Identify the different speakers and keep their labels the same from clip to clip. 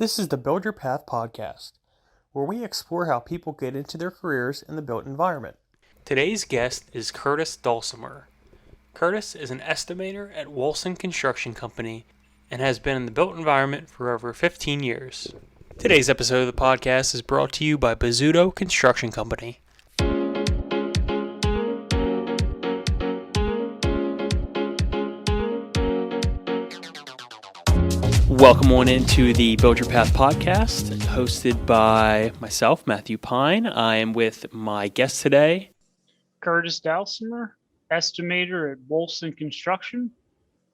Speaker 1: This is the Build Your Path podcast, where we explore how people get into their careers in the built environment. Today's guest is Curtis Dalsimer. Curtis is an estimator at Wohlsen Construction Company and has been in the built environment for over 15 years. Today's episode of the podcast is brought to you by Wohlsen Construction Company. Welcome on into the Build Your Path podcast, hosted by myself, Matthew Pine. I am with my guest today,
Speaker 2: Curtis Dalsimer, estimator at Wohlsen Construction.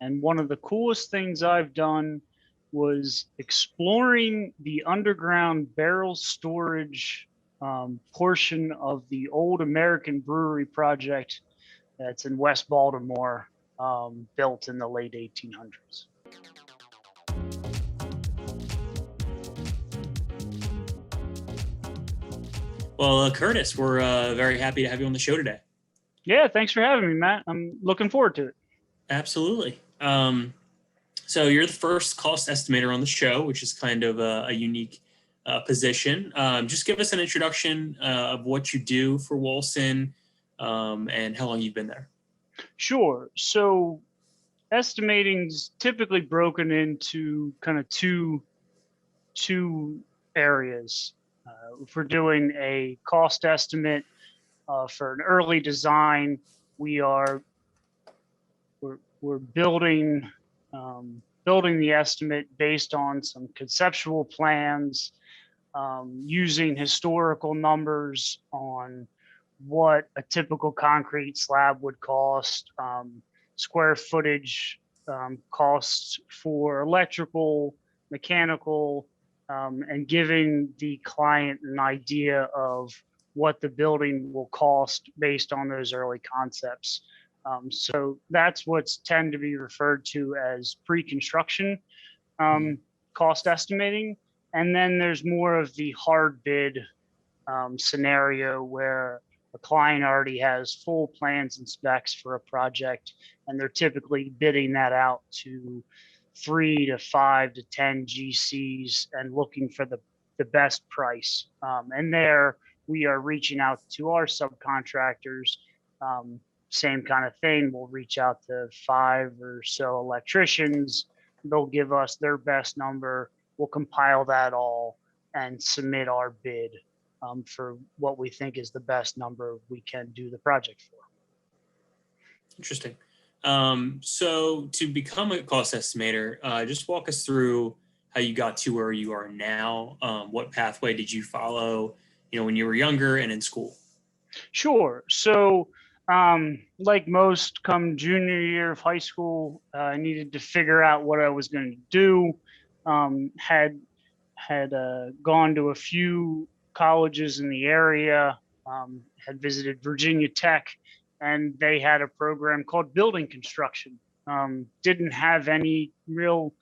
Speaker 2: And one of the coolest things I've done was exploring the underground barrel storage portion of the old American brewery project that's in West Baltimore, built in the late 1800s.
Speaker 3: Well, Curtis, we're very happy to have you on the show today.
Speaker 2: Yeah, thanks for having me, Matt. I'm looking forward to it.
Speaker 3: Absolutely. So you're the first cost estimator on the show, which is kind of a unique position. Just give us an introduction of what you do for Wohlsen and how long you've been there. Sure.
Speaker 2: So estimating's typically broken into kind of two areas. If we're doing a cost estimate for an early design, we're building the estimate based on some conceptual plans, using historical numbers on what a typical concrete slab would cost, square footage costs for electrical, mechanical, and giving the client an idea of what the building will cost based on those early concepts. So that's what's tend to be referred to as pre-construction cost estimating. And then there's more of the hard bid scenario where a client already has full plans and specs for a project, and they're typically bidding that out to 3 to 5 to 10 GCs and looking for the best price. And there we are reaching out to our subcontractors. Same kind of thing. We'll reach out to 5 or so electricians. They'll give us their best number. We'll compile that all and submit our bid for what we think is the best number we can do the project for.
Speaker 3: Interesting. So to become a cost estimator, just walk us through how you got to where you are now. What pathway did you follow, when you were younger and in school?
Speaker 2: Sure. So, like most, come junior year of high school, I needed to figure out what I was going to do. Had gone to a few colleges in the area, had visited Virginia Tech, and they had a program called building construction. Didn't have any real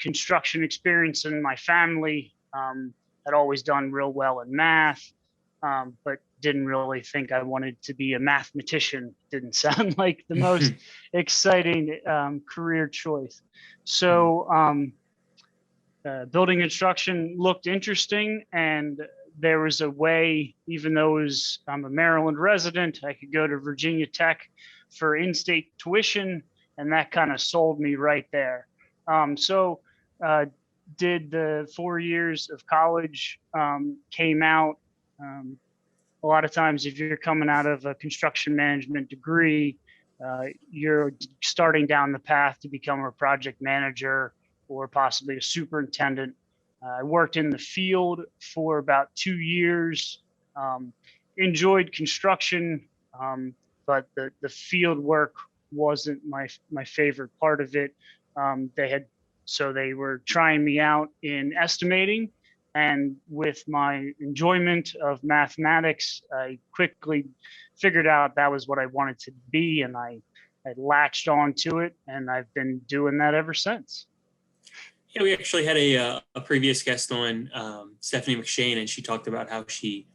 Speaker 2: construction experience in my family. Had always done real well in math, but didn't really think I wanted to be a mathematician. Didn't sound like the most exciting career choice. So building construction looked interesting, and there was a way, even though I'm a Maryland resident, I could go to Virginia Tech for in-state tuition, and that kind of sold me right there. So did the 4 years of college, came out. A lot of times, if you're coming out of a construction management degree, you're starting down the path to become a project manager or possibly a superintendent. I worked in the field for about 2 years, enjoyed construction, but the field work wasn't my favorite part of it. They were trying me out in estimating, and with my enjoyment of mathematics, I quickly figured out that was what I wanted to be, and I latched onto it, and I've been doing that ever since.
Speaker 3: Yeah, we actually had a previous guest on, Stephanie McShane, and she talked about how she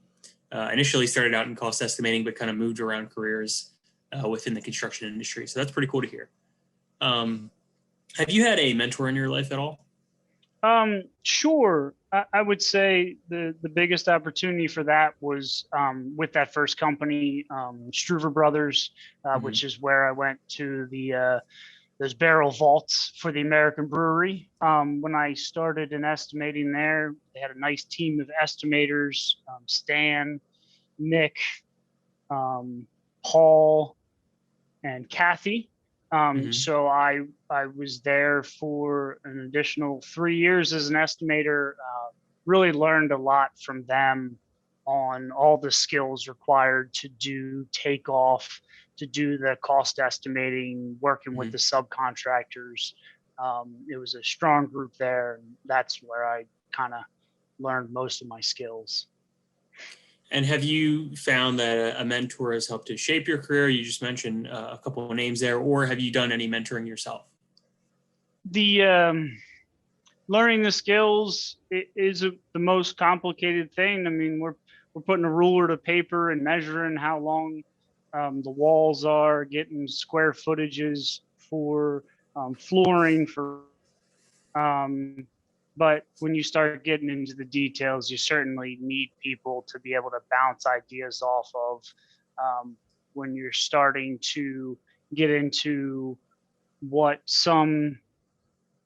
Speaker 3: initially started out in cost estimating, but kind of moved around careers within the construction industry. So that's pretty cool to hear. Have you had a mentor in your life at all?
Speaker 2: Sure. I would say the biggest opportunity for that was with that first company, Struver Brothers, which is where I went to the those barrel vaults for the American brewery. When I started in estimating there, they had a nice team of estimators, Stan, Nick, Paul, and Kathy. So I was there for an additional 3 years as an estimator. Really learned a lot from them on all the skills required to do takeoff, to do the cost estimating, working with the subcontractors. It was a strong group there, and that's where I kind of learned most of my skills.
Speaker 3: And have you found that a mentor has helped to shape your career? You just mentioned a couple of names there, or have you done any mentoring yourself?
Speaker 2: The learning the skills is the most complicated thing. I mean, we're putting a ruler to paper and measuring how long the walls are, getting square footages for flooring for. But when you start getting into the details, you certainly need people to be able to bounce ideas off of. When you're starting to get into what some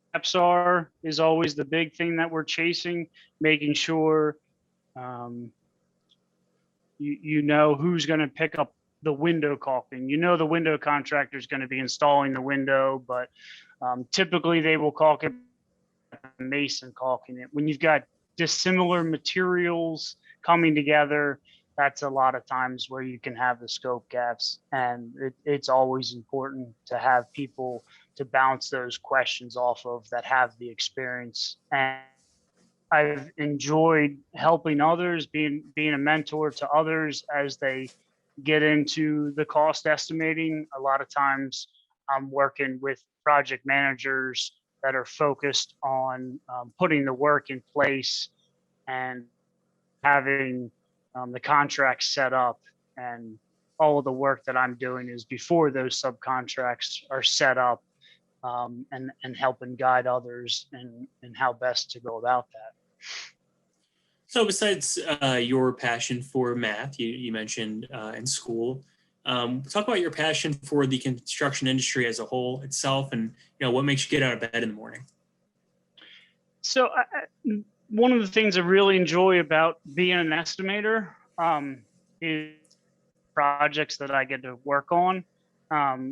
Speaker 2: steps are, is always the big thing that we're chasing, making sure you know who's going to pick up the window caulking. You know the window contractor is going to be installing the window, but typically they will caulk it, mason caulking it. When you've got dissimilar materials coming together, that's a lot of times where you can have the scope gaps, and it's always important to have people to bounce those questions off of that have the experience. And I've enjoyed helping others, being a mentor to others as they get into the cost estimating. A lot of times I'm working with project managers that are focused on putting the work in place and having the contracts set up, and all of the work that I'm doing is before those subcontracts are set up, and helping guide others and how best to go about that.
Speaker 3: So besides your passion for math, you mentioned in school, talk about your passion for the construction industry as a whole itself, and what makes you get out of bed in the morning.
Speaker 2: So one of the things I really enjoy about being an estimator is projects that I get to work on.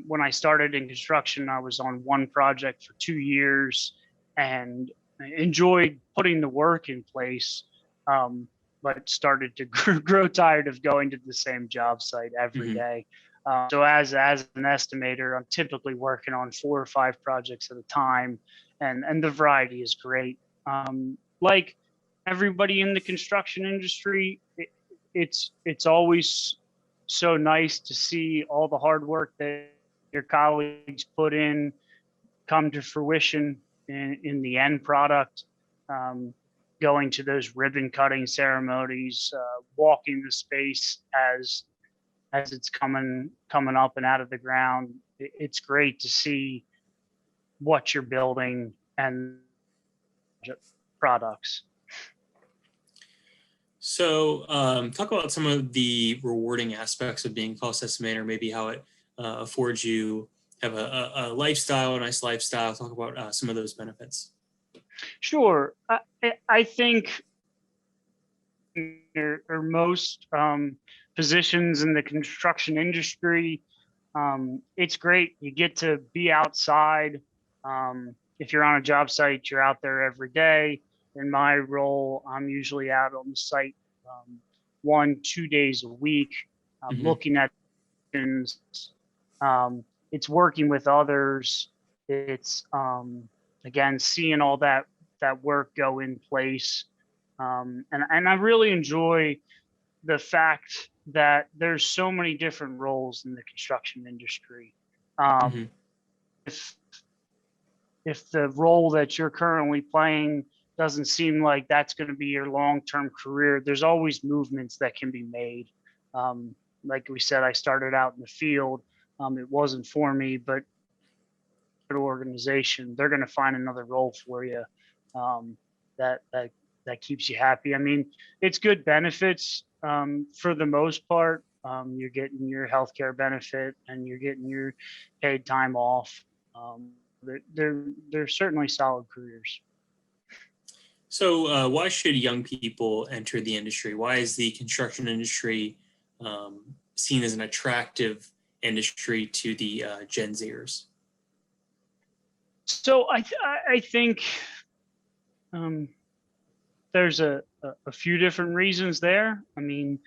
Speaker 2: When I started in construction, I was on one project for 2 years and enjoyed putting the work in place, but started to grow tired of going to the same job site every day. So as an estimator, I'm typically working on 4 or 5 projects at a time, and the variety is great. Like everybody in the construction industry, it's always so nice to see all the hard work that your colleagues put in come to fruition in the end product. Going to those ribbon cutting ceremonies, walking the space as it's coming up and out of the ground. It's great to see what you're building and products.
Speaker 3: So talk about some of the rewarding aspects of being a cost estimator, maybe how it affords you have a lifestyle, a nice lifestyle. Talk about some of those benefits.
Speaker 2: Sure. I think or most positions in the construction industry, it's great. You get to be outside. If you're on a job site, you're out there every day. In my role, I'm usually out on the site 1-2 days a week, looking at things. It's working with others. It's again seeing all that work go in place, and I really enjoy the fact that there's so many different roles in the construction industry. If the role that you're currently playing doesn't seem like that's going to be your long-term career, there's always movements that can be made. Like we said, I started out in the field. It wasn't for me, but organization, they're going to find another role for you. that keeps you happy. I mean, it's good benefits for the most part. You're getting your healthcare benefit and you're getting your paid time off. They're certainly solid careers.
Speaker 3: So, why should young people enter the industry? Why is the construction industry seen as an attractive industry to the Gen Zers?
Speaker 2: So I think there's a few different reasons there. I mean,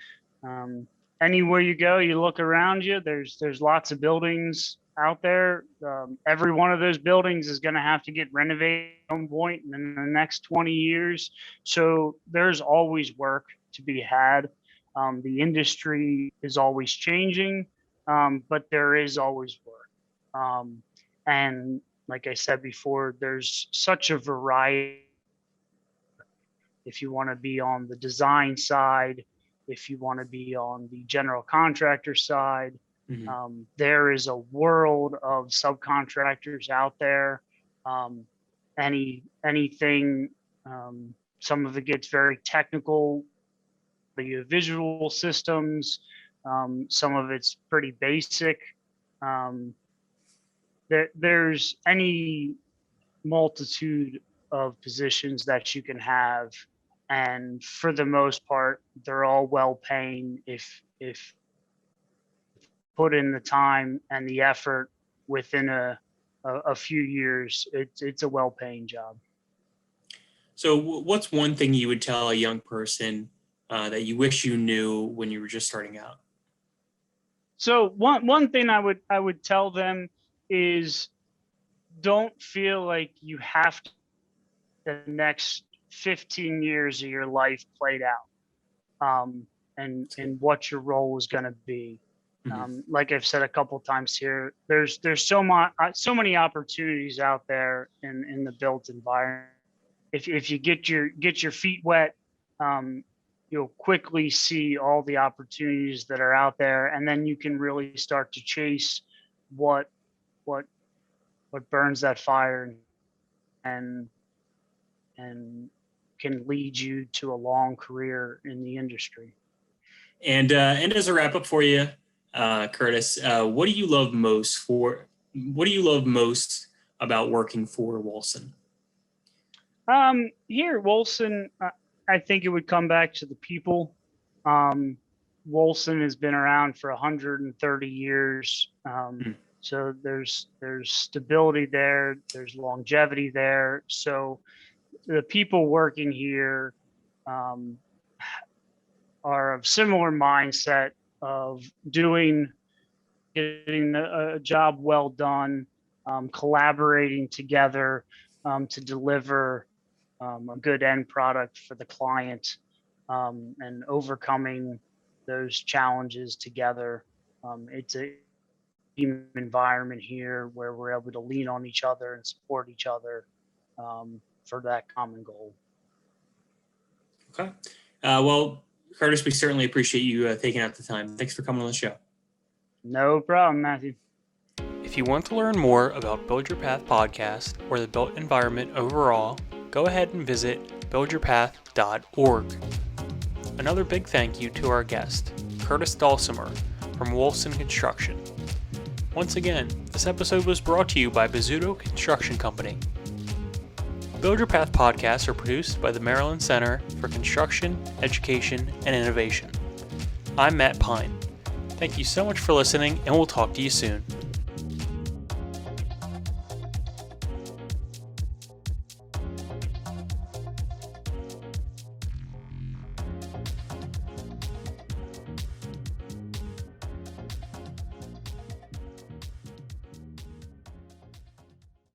Speaker 2: anywhere you go, you look around you, there's lots of buildings out there. Every one of those buildings is going to have to get renovated at some point in the next 20 years. So there's always work to be had. The industry is always changing, but there is always work. And like I said before, there's such a variety. If you want to be on the design side, if you want to be on the general contractor side, there is a world of subcontractors out there. Anything, some of it gets very technical, the visual systems, some of it's pretty basic. There's any multitude of positions that you can have, and for the most part, they're all well paying if put in the time and the effort within a few years. It's a well paying job.
Speaker 3: So, what's one thing you would tell a young person that you wish you knew when you were just starting out?
Speaker 2: So one thing I would tell them is, don't feel like you have to the next 15 years of your life played out, and what your role is going to be. Like I've said a couple times here, there's so many opportunities out there in the built environment. If you get your feet wet, you'll quickly see all the opportunities that are out there, and then you can really start to chase what burns that fire and can lead you to a long career in the industry.
Speaker 3: And as a wrap up for you, Curtis, what do you love most about working for Wohlsen?
Speaker 2: Here at Wohlsen, I think it would come back to the people. Wohlsen has been around for 130 years. So there's stability there, there's longevity there. So the people working here are of similar mindset of getting a job well done, collaborating together to deliver a good end product for the client, and overcoming those challenges together. It's a team environment here where we're able to lean on each other and support each other for that common goal.
Speaker 3: Okay. Well, Curtis, we certainly appreciate you taking out the time. Thanks for coming on the show.
Speaker 2: No problem, Matthew.
Speaker 1: If you want to learn more about Build Your Path podcast or the built environment overall, go ahead and visit buildyourpath.org. Another big thank you to our guest, Curtis Dalsimer from Wohlsen Construction. Once again, this episode was brought to you by Wohlsen Construction Company. Build Your Path podcasts are produced by the Maryland Center for Construction, Education, and Innovation. I'm Matt Pine. Thank you so much for listening, and we'll talk to you soon.